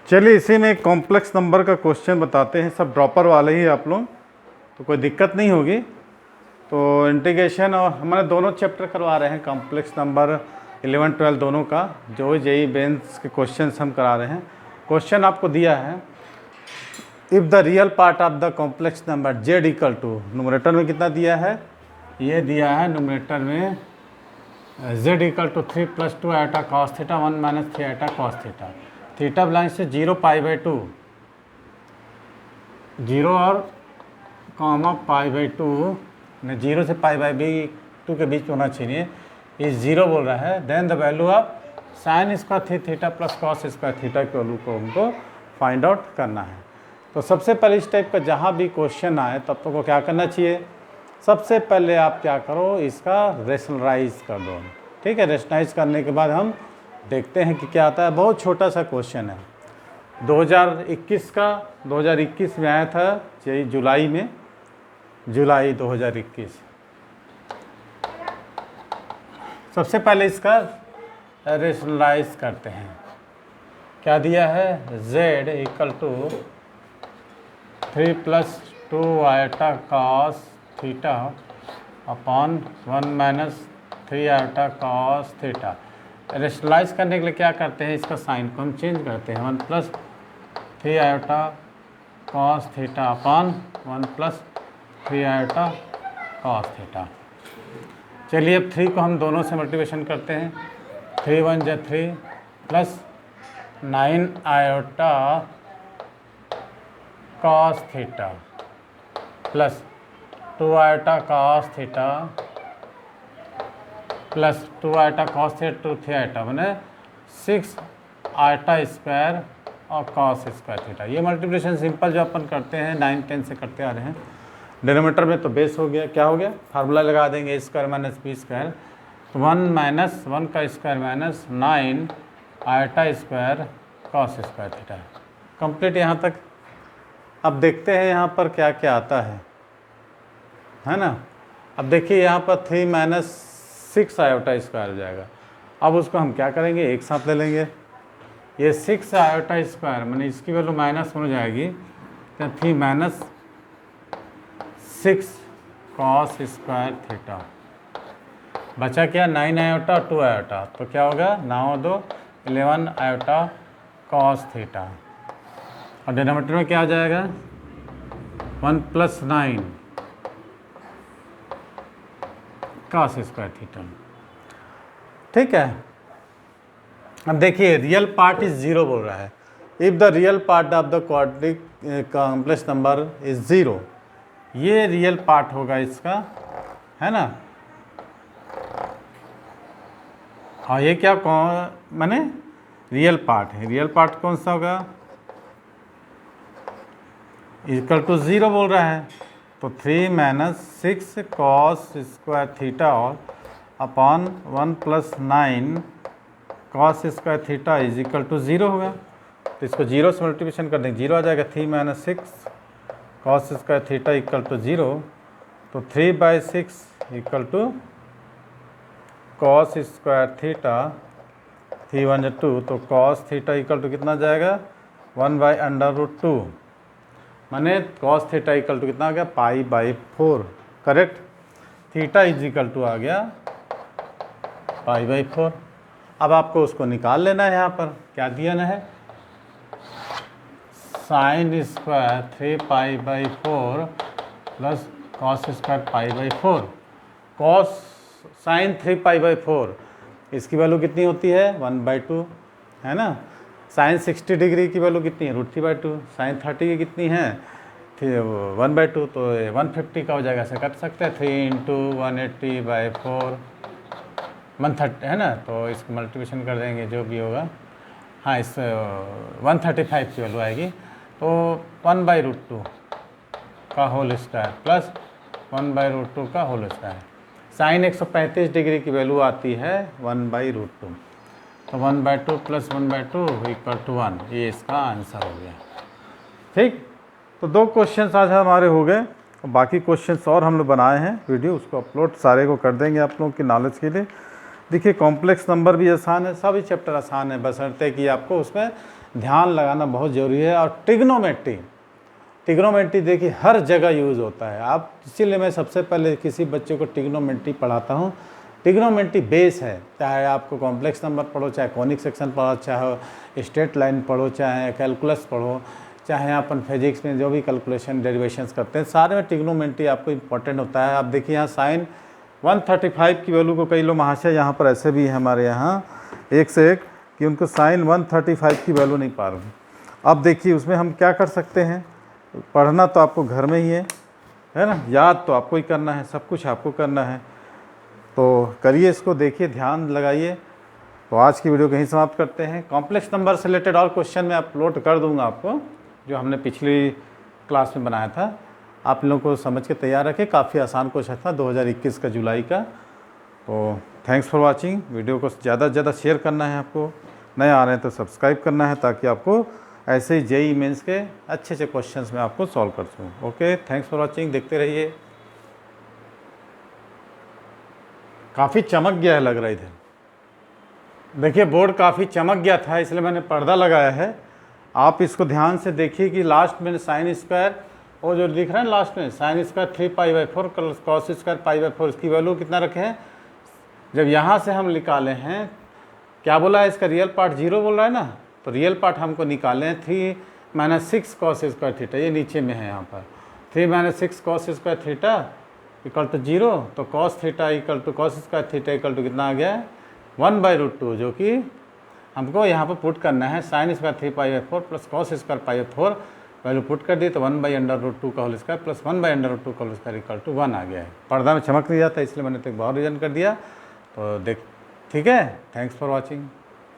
चलिए इसी में एक कॉम्प्लेक्स नंबर का क्वेश्चन बताते हैं, सब ड्रॉपर वाले ही आप लोग, तो कोई दिक्कत नहीं होगी। तो इंटीग्रेशन और हमारे दोनों चैप्टर करवा रहे हैं, कॉम्प्लेक्स नंबर 11 12 दोनों का, जो जेई मेंस के क्वेश्चंस हम करा रहे हैं। क्वेश्चन आपको दिया है, if the real part of the complex number z equal to, numerator में कितना दिया है, ये दिया है नुमरेटर में z equal to 3 + 2 iota cos theta 1 - 3 iota cos theta, theta belongs से 0 π/2, 0 और कॉमा π/2 ने 0 से π/2 के बीच होना चाहिए, ये 0 बोल रहा है। Then the value of sine square theta plus cos square theta के वैल्यू को हमको फाइंड आउट करना है। तो सबसे पहले इस टाइप का जहाँ भी क्वेश्चन आए तब तो को क्या करना चाहिए, सबसे पहले आप क्या करो, इसका रेशनलाइज कर दो। ठीक है, रेशनलाइज करने के बाद हम देखते हैं कि क्या आता है। बहुत छोटा सा क्वेश्चन है, 2021 का, 2021 में आया था, यही जुलाई में, जुलाई 2021। सबसे पहले इसका रेशनलाइज करते हैं। क्या दिया है, z equal to 3 + 2 iota cos theta upon 1 - 3 iota cos theta. Rationalise करने के लिए क्या करते हैं, इसका साइन को हम चेंज करते हैं, 1 + 3 iota cos theta upon 1 + 3 iota cos theta. चलिए अब 3 को हम दोनों से मल्टीप्लिकेशन करते हैं, 3 × 1 = 3 plus 9 iota cos theta plus 2 iota cos theta plus 2 iota cos theta 2 3 iota, मैंने 6 आइटा स्क्वायर और कॉस स्क्वायर थीटा। ये मल्टीप्लिकेशन सिंपल जो अपन करते हैं 9 10 से करते आ रहे हैं। डिनोमिनेटर में तो बेस हो गया, क्या हो गया, फार्मूला लगा देंगे a² - b², तो 1 - 1 का square minus 9 iota square cos square theta. Complete यहाँ तक। अब देखते हैं यहाँ पर क्या क्या आता है ना। अब देखिए यहाँ पर 3 - 6 आइटा स्क्वायर हो जाएगा। अब उसको हम क्या करेंगे, एक साथ ले लेंगे। ये 6 आइटा स्क्वायर मैंने इसकी वैल्यू माइनस हो जाएगी, तो 3 - 6 कॉस स्क्वायर थीटा। बचा क्या, 9 आइटा और 2 आइटा, तो क्या होगा, 9 और 2 11 आइटा कॉस थीटा। और डिनोमिनेटर में क्या आ जाएगा, 1 + 9 कॉस स्क्वायर थीटा। ठीक है। अब देखिए रियल पार्ट इज 0 बोल रहा है। If the real part of the quadratic complex number is 0, ये रियल पार्ट होगा इसका, है ना। और ये क्या कौन माने रियल पार्ट है, रियल पार्ट कौन सा होगा, इक्वल टू 0 बोल रहा है, तो 3 - 6 कॉस स्क्वायर थीटा और upon 1 + 9 cos square theta is equal to 0 होगा। तो इसको 0 से मल्टीप्लिकेशन कर देंगे, 0 आ जाएगा, 3 - 6 cos square theta equal to 0, तो 3/6 equal to cos square theta, 3 × 1 = 2, तो कॉस थीटा इक्वल टू कितना जाएगा, 1/√2, माने कॉस थीटा इक्वल टू कितना आ गया, π/4। Correct. Theta is equal to आ गया π/4। अब आपको उसको निकाल लेना है। यहाँ पर क्या दिया ना है, sine square 3π/4 plus cos square π/4। Cos sine 3π/4 इसकी वैल्यू कितनी होती है, 1/2, है ना। साइन 60 डिग्री की वैल्यू कितनी है, √3/2। साइन 30 की कितनी है, 1/2, तो 150 का हो जाएगा, ऐसे कर सकते हैं, 3 × 180/4 130, है ना। तो इसको मल्टीप्लिकेशन कर देंगे जो भी होगा, हाँ इस 135 की वैल्यू आएगी, तो 1/√2 का होल स्क्वायर प्लस 1/√2 का होल स्क्वायर। साइन 135 डिग्री की वैल्यू आती है 1/√2, तो 1/2 + 1/2 = 1, ये इसका आंसर हो गया। ठीक, तो 2 क्वेश्चंस आज हमारे हो गए, और बाकी क्वेश्चंस और हम लोग बनाए हैं वीडियो, उसको अपलोड सारे को कर देंगे आप लोगों की नॉलेज के लिए। देखिए कॉम्प्लेक्स नंबर भी आसान है, सभी चैप्टर आसान है, बशर्ते कि आपको उसमें ध्यान लगाना बहुत ज़रूरी है। और ट्रिग्नोमेट्री देखिए हर जगह यूज़ होता है। आप इसीलिए मैं सबसे पहले किसी बच्चे को ट्रिग्नोमेट्री पढ़ाता हूँ। ट्रिग्नोमेट्री बेस है, चाहे आपको कॉम्प्लेक्स नंबर पढ़ो, चाहे कॉनिक सेक्शन पढ़ो, चाहे स्ट्रेट लाइन पढ़ो, चाहे कैलकुलस पढ़ो, चाहे अपन फिजिक्स में जो भी कैलकुलेशन डेरिवेशंस करते हैं, सारे में ट्रिग्नोमेट्री आपको इंपॉर्टेंट होता है। आप देखिए यहाँ साइन 135 की वैल्यू को कई लोग महाशय यहाँ पर ऐसे भी है हमारे यहाँ एक से एक कि उनको साइन 135 की वैल्यू नहीं पा रहे। अब देखिए उसमें हम क्या कर सकते हैं, पढ़ना तो आपको घर में ही है ना, याद तो आपको ही करना है, सब कुछ आपको करना है, तो करिए इसको, देखिए, ध्यान लगाइए। तो आज की वीडियो कहीं समाप्त करते हैं। कॉम्प्लेक्स नंबर से रिलेटेड और क्वेश्चन मैं अपलोड कर दूंगा आपको, जो हमने पिछली क्लास में बनाया था। आप लोगों को समझ के तैयार रखें, काफ़ी आसान क्वेश्चन था 2021 का जुलाई का। तो थैंक्स फॉर वाचिंग। वीडियो को ज़्यादा से ज़्यादा शेयर करना है, आपको नए आ रहे हैं तो सब्सक्राइब करना है, ताकि आपको ऐसे ही जेईई मेंस के अच्छे अच्छे क्वेश्चंस में आपको सॉल्व कर सकूँ। ओके, थैंक्स फॉर वाचिंग, देखते रहिए। काफ़ी चमक गया है लग रहा है इधर, देखिए बोर्ड काफ़ी चमक गया था, इसलिए मैंने पर्दा लगाया है। आप इसको ध्यान से देखिए कि लास्ट में साइन स्क्वायर, वो जो दिख रहा है लास्ट में साइन स्क्वायर 3π/4 कॉस स्क्वायर π/4, इसकी वैल्यू कितना रखे हैं। जब यहाँ से हम निकाले हैं, क्या बोला है, इसका रियल पार्ट 0 बोल रहा है ना, तो रियल पार्ट हमको निकाले हैं 3 - 6 कॉस स्क्वायर थीटा, ये नीचे में है यहाँ पर 3 - 6 cos square theta equal to 0, तो cos theta equal to cos square theta equal to कितना आ गया है 1/√2, जो कि हमको यहाँ पर पुट करना है sine square 3π/4 plus cos square π/4, value put कर दी तो 1/√2 का होल स्क्वायर प्लस 1/√2 का होल स्क्वायर इक्वल टू 1 आ गया है। पर्दा में चमक नहीं जाता, इसलिए मैंने तो एक बार रीजन कर दिया। तो देख, ठीक है, थैंक्स फॉर वॉचिंग।